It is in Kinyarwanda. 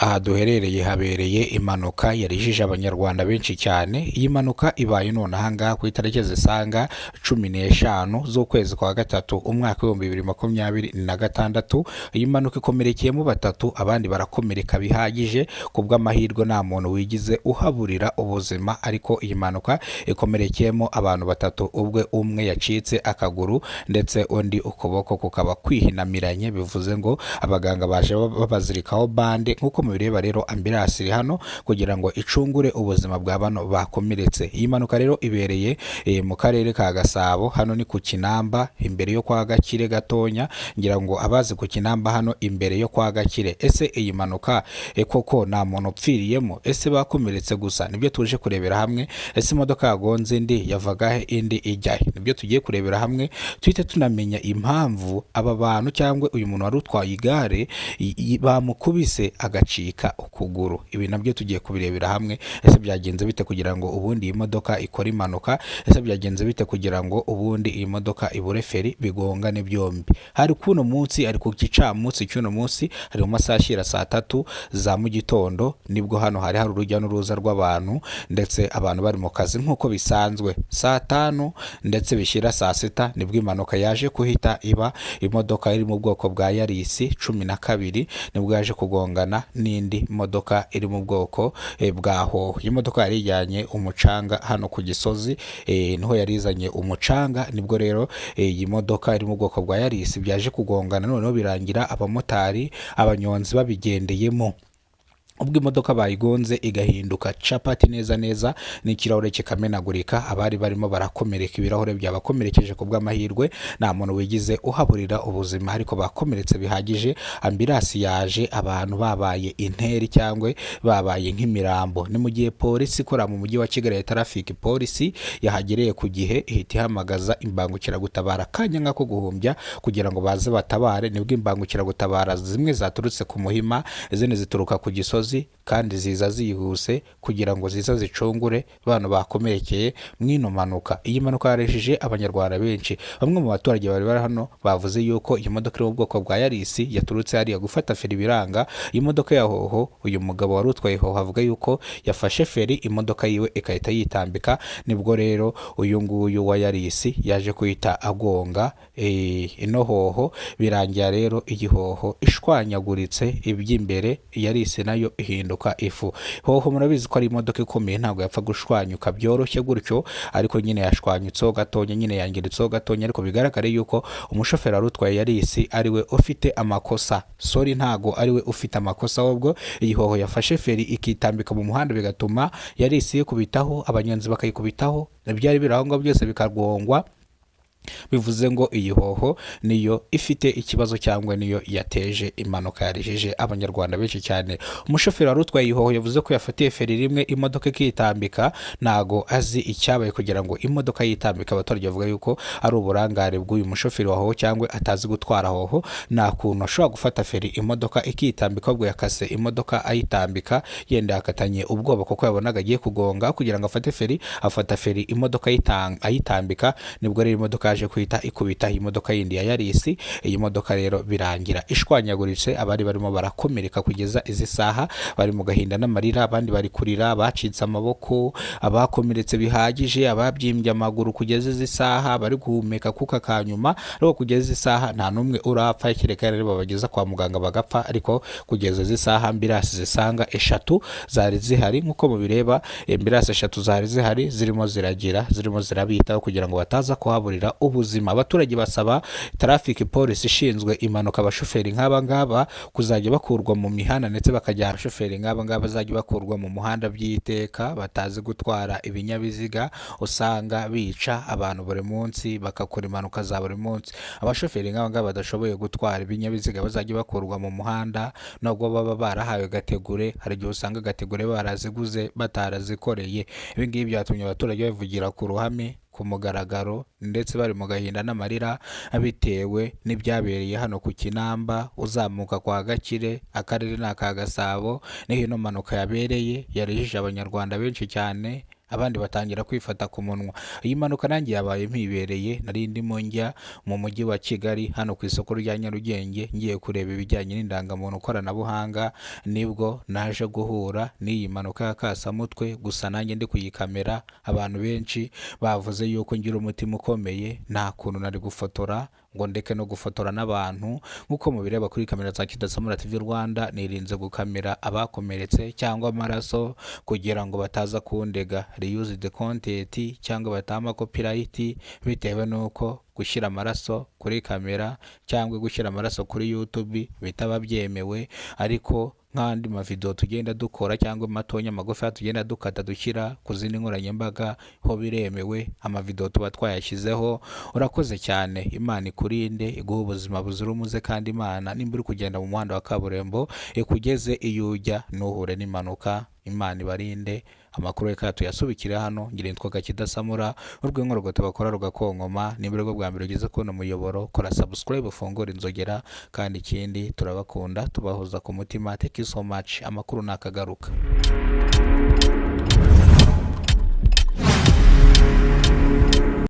aha duherereye habereye impanuka yarijije abanyarwanda benshi cyane. Iyi mpanuka ibaye none ahangaha ku itariki zisanga 15 z'ukwezi kwa gatatu umwaka wa 2026. Iyi mpanuka ikomerekeyemo batatu, abandi barakomereka bihagije. Kubw'amahirwe nta muntu wigize uhaburira ubuzima, ariko iyi mpanuka ikomerekeyemo abantu batatu, ubwe umwe yacitse akaguru ndetse undi ukuboko kukaba kwihinamiranye, bivuze ngo abaganga baje babazirikaho bande. Nkuko mubireba rero, ambulance iri hano kugira ngo icungure ubuzima bwa bano bakomeretse. Iyi mpanuka rero ibereye mu karere ka Gasabo, hano ni ku Kinamba imbere yo kwa Gakire gatonya, ngira ngo abazi ku Kinamba hano imbere yo kwa Gakire. Ese iyi mpanuka koko nta muntu upfiriyemo? Ese bakomeretse gusa? Nibyo tuje kurebera hamwe. Ese imodoka yagonze indi yavaga he, indi ijya he? Nibyo tugiye kurebera hamwe, tuhite tunamenya impamvu aba bantu cyangwa uyu muntu wari utwaye igare bamukubise agacika ukuguru. Ibi nabyo tugiye kubirebera hamwe. Ese byagenze bite kugira ngo ubundi iyi modoka ikora impanuka? Ese byagenze bite kugira ngo ubundi iyi modoka ibure feri bigongane byombi? Hari kuno munsi, ari ku gicamunsi cy'uno munsi, hari mu masaha ashyira saa 3 za mu gitondo, nibwo hano hari urujya n'uruza rw'abantu ndetse abantu bari mu kazi nk'uko bisanzwe. Saa 5 ndetse bishyira saa 6 nibwo impanuka yaje kuhita iba. Imodoka iri mu bwoko bwa Yaris 12 nibwo yaje kugongana n'indi modoka iri mu bwoko bwa Hoho. Iyi modoka yari ijyanye umucanga hano ku Gisozi, niho yarizanye umucanga. Nibwo rero iyi modoka iri mu bwoko bwa Yaris byaje kugongana, noneho birangira abamotari abanyonzi babigendeyemo. Ubwo imodoka bayigonze igahinduka capati neza neza, n'ikirahure kikamenagurika. Abari barimo barakomereka, ibirahure byabakomerekeje. Ku bw'amahirwe nta muntu wigize uhaburira ubuzima, ariko bakomeretse bihagije. Ambulance yaje, abantu babaye interi cyangwa babaye nk'imirambo. Ni mu gihe polisi ikora mu mujyi wa Kigali ya Traffic Police yahagereye ku gihe, ihita ihamagaza imbangukiragutabara kanya nk'ako guhumbya kugira ngo baze batabare. Nibwo imbangukiragutabara zimwe zaturutse ku Muhima, izindi zituruka ku Gisozi, kandi ziza zihuse kugira ngo ziza zicungure bano bakomerekeye mwino mpanuka. Iyi mpanuka yarejeje abanyarwanda benshi. Bamwe mu baturage bari hano bavuze yuko iyi modoka iri mu bwoko bwa Yaris yaturutse hariya gufata feri biranga. Iyi modoka ya Hoho, uyu mugabo wari utwaye Hoho avuga yuko yafashe feri, imodoka yiwe ikahita yitambika. Nibwo rero uyu nguyu wa Yaris yaje kuhita agonga ino Hoho, birangira rero iyi Hoho ishwanyaguritse iby'imbere, Yaris nayo ihinduka ifu. Hoho murabizi ko ari imodoka ikomeye, ntabwo yapfa gushwanyuka byoroshye gutyo, ariko nyine yashwanyutseho gatonya, nyine yangiritseho gatonya. Ariko bigaragare yuko umushoferi wari utwaye Yaris ariwe ufite amakosa. Sorry, ntago ariwe ufite amakosa, ahubwo iyi Hoho yafashe feri ikitambika mu muhanda, bigatuma Yaris yikubitaho, abanyonzi bakayikubitaho, byari birahonga byose bikagongwa. Bivuze ngo iyi Hoho niyo ifite ikibazo cyangwa niyo yateje impanuka yarijije abanyarwanda benshi cyane. Umushoferi wari utwaye iyi Hoho yavuze ko yafatiye feri rimwe imodoka ikitambika, ntago azi icyabaye kugira ngo imodoka yitambika. Abaturage bavuga yuko ari uburangare bw'uyu mushoferi wa Hoho, cyangwa atazi gutwara Hoho. Nta kuntu ashobora gufata feri imodoka ikitambika, ahubwo yakase imodoka ayitambika yenda yakatanye ubwoba kuko yabonaga agiye kugonga. Kugira ngo afate feri, afata feri imodoka ayitambika. Nibwo rero imodoka yaje kuhita ikubita iyi modoka yindi ya Yaris. Iyi modoka rero birangira ishwanyaguritse. Abari barimo barakomereka kugeza izi saha bari mu gahinda n'amarira, abandi bari kurira, bacitse amaboko, abakomeretse bihagije, ababyimbye amaguru. Kugeza izi saha bari guhumeka kuka kanyuma, ariko kugeza izi saha nta numwe urapfa, kereka rero babageza kwa muganga bagapfa. Ariko kugeza izi saha ambulance zisanga 3 zari zihari. Nkuko mubireba, ambulance 3 zari zihari, zirimo zirabitaho kugira ngo bataza kuhaburira ubuzima. Abaturage basaba Traffic Police ishinzwe impanuka abashoferi nk'aba ngaba kuzajya bakurwa mu mihanda, ndetse bakajya abashoferi nk'aba ngaba bazajya bakurwa mu muhanda by'iteka, batazi gutwara ibinyabiziga. Usanga bica abantu buri munsi, bakakora impanuka za buri munsi. Abashoferi nk'aba ngaba badashoboye gutwara ibinyabiziga bazajya bakurwa mu muhanda, nubwo baba barahawe gategure. Hari igihe usanga gategure baraziguze batarazikoreye. Ibi ngibi byatumye abaturage bavugira ku ruhame, ku mugaragaro, ndetse bari mu gahinda n'amarira bitewe n'ibyabereye hano ku Kinamba uzamuka kwa Gakire, akarere n'aka Gasabo. Niho ino mpanuka yabereye, yarijije abanyarwanda benshi cyane. abandi batangira kwifata ku munwa. Iyi mpanuka nanjye yabaye mpibereye, nari ndimo njya mu mujyi wa Kigali hano ku isoko rya Nyarugenge ngiye kureba ibijyanye n'indangamuntu koranabuhanga, nibwo naje guhura n'iyi mpanuka y'akasamutwe. Gusa nanjye ndi kuyikamera, abantu benshi bavuze yuko ngira umutima ukomeye, nta kuntu nari gufotora ngo ndeke no gufotora n'abantu. Nk'uko mubireba kuri kamera za Kidasamura TV Rwanda, nirinze gukamera abakomeretse cyangwa amaraso kugira ngo bataza kundega reuse the content cyangwa batama copyright, bitewe nuko gushyira amaraso kuri kamera cyangwa gushyira amaraso kuri YouTube bitaba byemewe. Ariko nk'andi mavideo tugenda dukora cyangwa matonya magufi tugenda dukata dushyira ku zindi nkoranyambaga ho biremewe, amavideo tuba twayashyizeho. Urakoze cyane, Imana ikurinde iguha ubuzima buzira umuze, kandi Imana nimba uri kugenda mu muhanda wa kaburimbo ikugeze iyo ujya ntuhure n'impanuka. Imana ibarinde. Amakuru reka tuyasubikire hano. Ngira nitwa Kidasamura, urwego rugota bakora rugakonkoma. Nimba rwo bwa mbere ugeze kubona umuyoboro, kora subscribe ufungure inzogera, kandi ikindi turabakunda tubahoza ku mutima. Thank you so much. Amakuru nakagaruka.